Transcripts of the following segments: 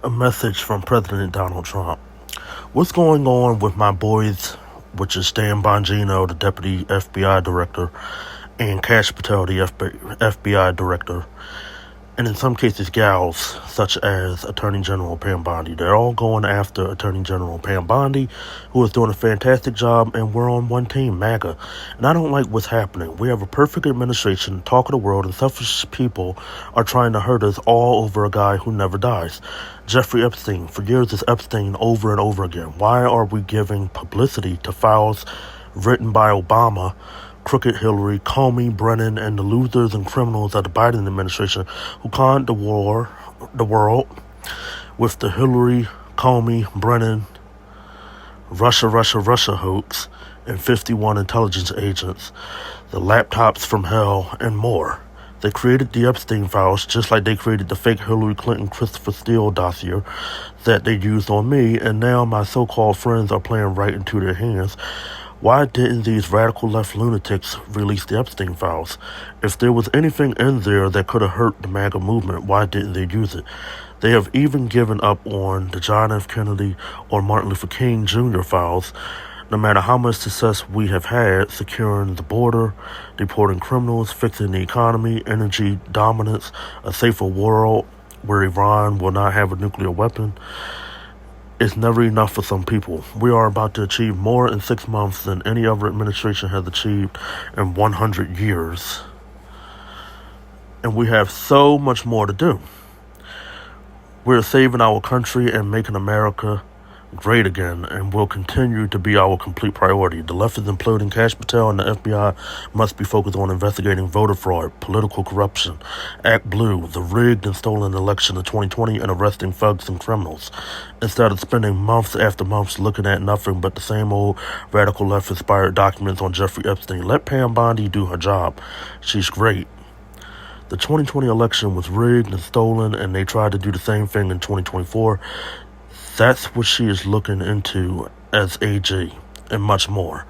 A message from President Donald Trump. What's going on with my boys, which is Dan Bongino, the Deputy FBI Director, and Kash Patel, the FBI Director, and in some cases gals, such as Attorney General Pam Bondi. They're all going after Attorney General Pam Bondi, who is doing a fantastic job, and we're on one team, MAGA. And I don't like what's happening. We have a perfect administration, talk of the world, and selfish people are trying to hurt us all over a guy who never dies. Jeffrey Epstein. For years, it's Epstein over and over again. Why are we giving publicity to files written by Obama, crooked Hillary, Comey, Brennan, and the losers and criminals of the Biden administration who conned the world with the Hillary, Comey, Brennan, Russia hoax, and 51 intelligence agents, the laptops from hell, and more. They created the Epstein files just like they created the fake Hillary Clinton Christopher Steele dossier that they used on me, and now my so-called friends are playing right into their hands. Why didn't these radical left lunatics release the Epstein files? If there was anything in there that could have hurt the MAGA movement, why didn't they use it? They have even given up on the John F. Kennedy or Martin Luther King Jr. files, no matter how much success we have had securing the border, deporting criminals, fixing the economy, energy dominance, a safer world where Iran will not have a nuclear weapon. It's never enough for some people. We are about to achieve more in 6 months than any other administration has achieved in 100 years. And we have so much more to do. We're saving our country and making America great again, and will continue to be our complete priority. The left is imploding. Kash Patel and the FBI must be focused on investigating voter fraud, political corruption, Act Blue, the rigged and stolen election of 2020, and arresting thugs and criminals, instead of spending months after months looking at nothing but the same old radical left-inspired documents on Jeffrey Epstein. Let Pam Bondi do her job. She's great. The 2020 election was rigged and stolen, and they tried to do the same thing in 2024. That's what she is looking into as AG, and much more.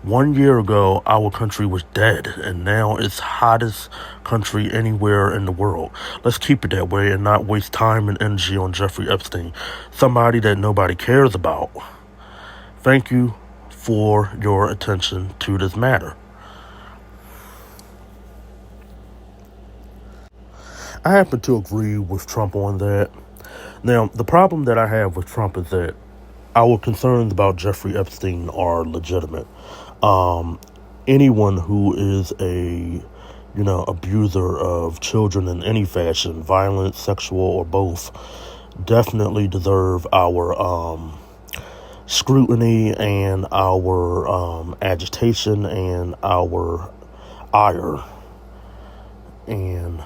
1 year ago, our country was dead, and now it's hottest country anywhere in the world. Let's keep it that way and not waste time and energy on Jeffrey Epstein, somebody that nobody cares about. Thank you for your attention to this matter. I happen to agree with Trump on that. Now, the problem that I have with Trump is that our concerns about Jeffrey Epstein are legitimate. Anyone who is a, abuser of children in any fashion, violent, sexual, or both, definitely deserve our scrutiny and our agitation and our ire. And,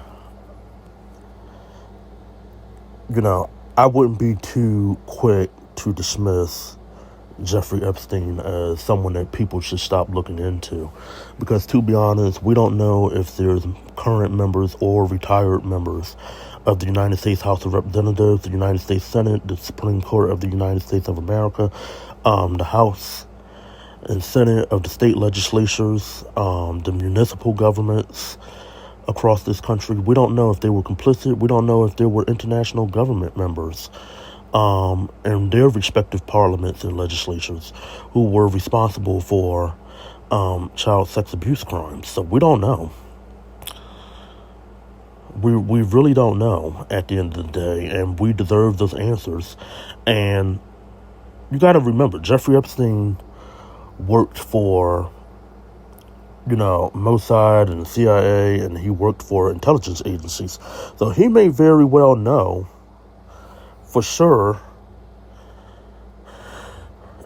I wouldn't be too quick to dismiss Jeffrey Epstein as someone that people should stop looking into. Because to be honest, we don't know if there's current members or retired members of the United States House of Representatives, the United States Senate, the Supreme Court of the United States of America, the House and Senate of the state legislatures, the municipal governments across this country. We don't know if they were complicit. We don't know if there were international government members and their respective parliaments and legislatures who were responsible for child sex abuse crimes. So we don't know. We really don't know at the end of the day, and we deserve those answers. And you got to remember, Jeffrey Epstein worked for Mossad and the CIA, and he worked for intelligence agencies. So he may very well know for sure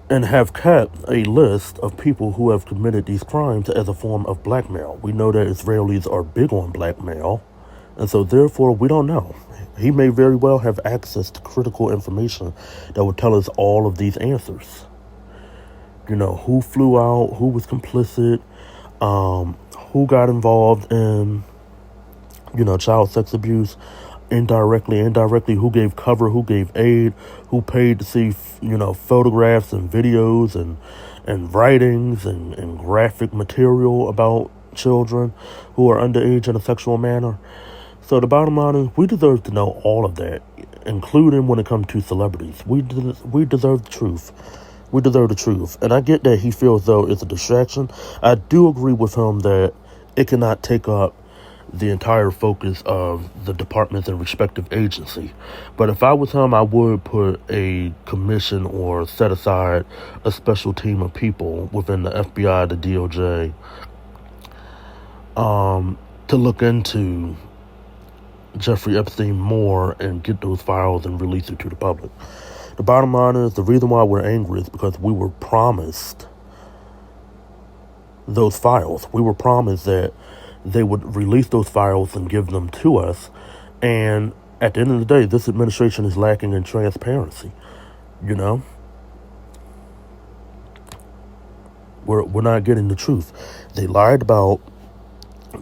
and have kept a list of people who have committed these crimes as a form of blackmail. We know that Israelis are big on blackmail, and so therefore we don't know. He may very well have access to critical information that would tell us all of these answers. Who flew out, who was complicit, who got involved in, child sex abuse, indirectly, who gave cover, who gave aid, who paid to see, photographs and videos and writings and graphic material about children who are underage in a sexual manner. So the bottom line is we deserve to know all of that. including when it comes to celebrities. We deserve the truth. We deserve the truth. And I get that he feels though it's a distraction. I do agree with him that it cannot take up the entire focus of the departments and respective agency. But if I was him, I would put a commission or set aside a special team of people within the FBI, the DOJ, to look into Jeffrey Epstein more and get those files and release it to the public. The bottom line is, the reason why we're angry is because we were promised those files. We were promised that they would release those files and give them to us. And at the end of the day, this administration is lacking in transparency. You know? We're not getting the truth. They lied about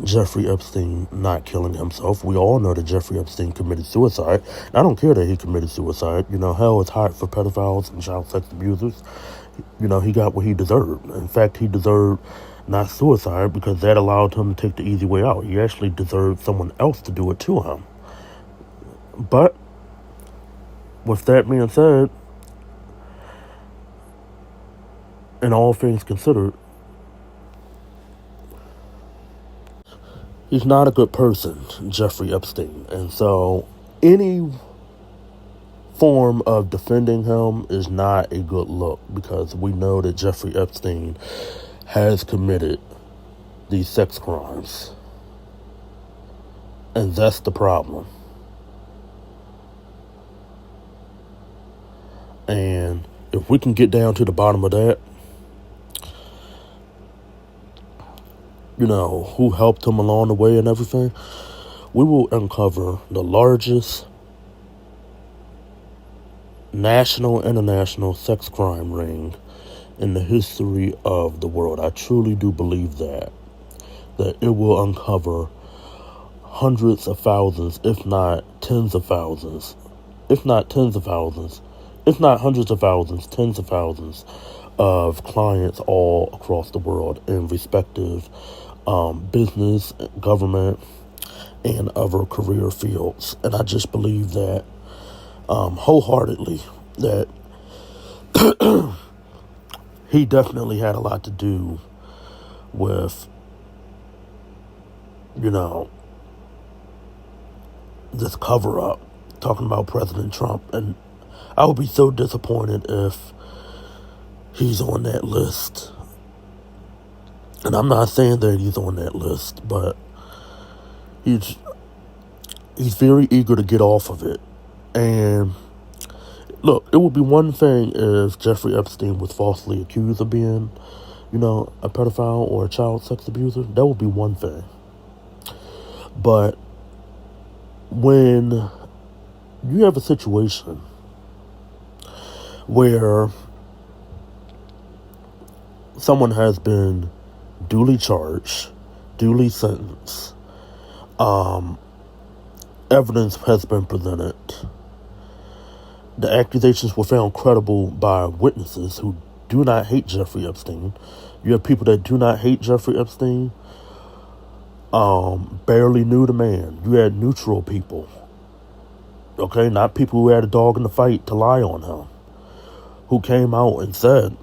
Jeffrey Epstein not killing himself. We all know that Jeffrey Epstein committed suicide. I don't care that he committed suicide. You know, hell is hot for pedophiles and child sex abusers. You know, he got what he deserved. In fact, he deserved not suicide because that allowed him to take the easy way out. He actually deserved someone else to do it to him. But with that being said, in all things considered, he's not a good person, Jeffrey Epstein. And so any form of defending him is not a good look, because we know that Jeffrey Epstein has committed these sex crimes. And that's the problem. And if we can get down to the bottom of that, you know, who helped him along the way and everything, we will uncover the largest national, international sex crime ring in the history of the world. I truly do believe that it will uncover hundreds of thousands, if not tens of thousands, if not hundreds of thousands, tens of thousands of clients all across the world in respective business, government, and other career fields. And I just believe that wholeheartedly that he definitely had a lot to do with, you know, this cover-up, talking about President Trump. And I would be so disappointed if he's on that list. And I'm not saying that he's on that list, but he's very eager to get off of it. And look, it would be one thing if Jeffrey Epstein was falsely accused of being, you know, a pedophile or a child sex abuser. That would be one thing. But when you have a situation where someone has been duly charged, duly sentenced, evidence has been presented, the accusations were found credible by witnesses who do not hate Jeffrey Epstein. You have people that do not hate Jeffrey Epstein, barely knew the man. You had neutral people, okay, not people who had a dog in the fight to lie on him, who came out and said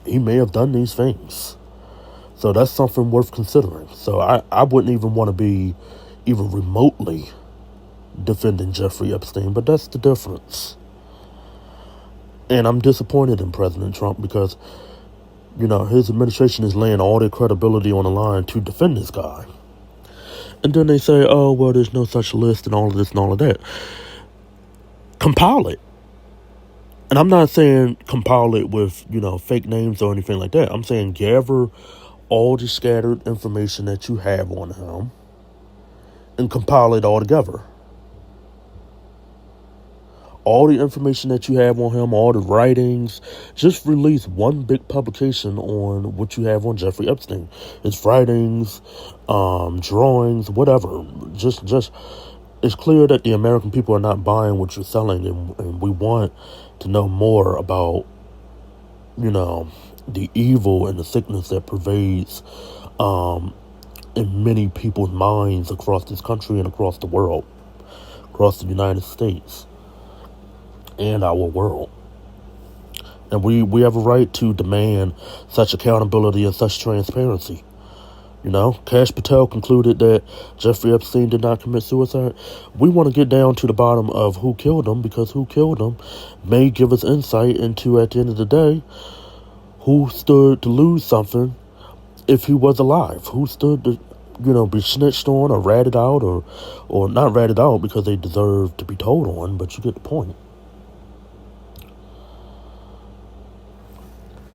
he may have done these things. So that's something worth considering. So I wouldn't even want to be even remotely defending Jeffrey Epstein, but that's the difference. And I'm disappointed in President Trump because, you know, his administration is laying all their credibility on the line to defend this guy. And then they say, oh, well, there's no such list and all of this and all of that. Compile it. And I'm not saying compile it with, you know, fake names or anything like that. I'm saying gather all the scattered information that you have on him and compile it all together. All the information that you have on him, all the writings, just release one big publication on what you have on Jeffrey Epstein. His writings, drawings, whatever. Just it's clear that the American people are not buying what you're selling, and we want to know more about, you know, the evil and the sickness that pervades in many people's minds across this country and across the world. across the United States and our world. And we have a right to demand such accountability and such transparency. Kash Patel concluded that Jeffrey Epstein did not commit suicide. We want to get down to the bottom of who killed him, because who killed him may give us insight into, at the end of the day, who stood to lose something if he was alive. Who stood to, be snitched on or ratted out, or not ratted out because they deserve to be told on, but you get the point.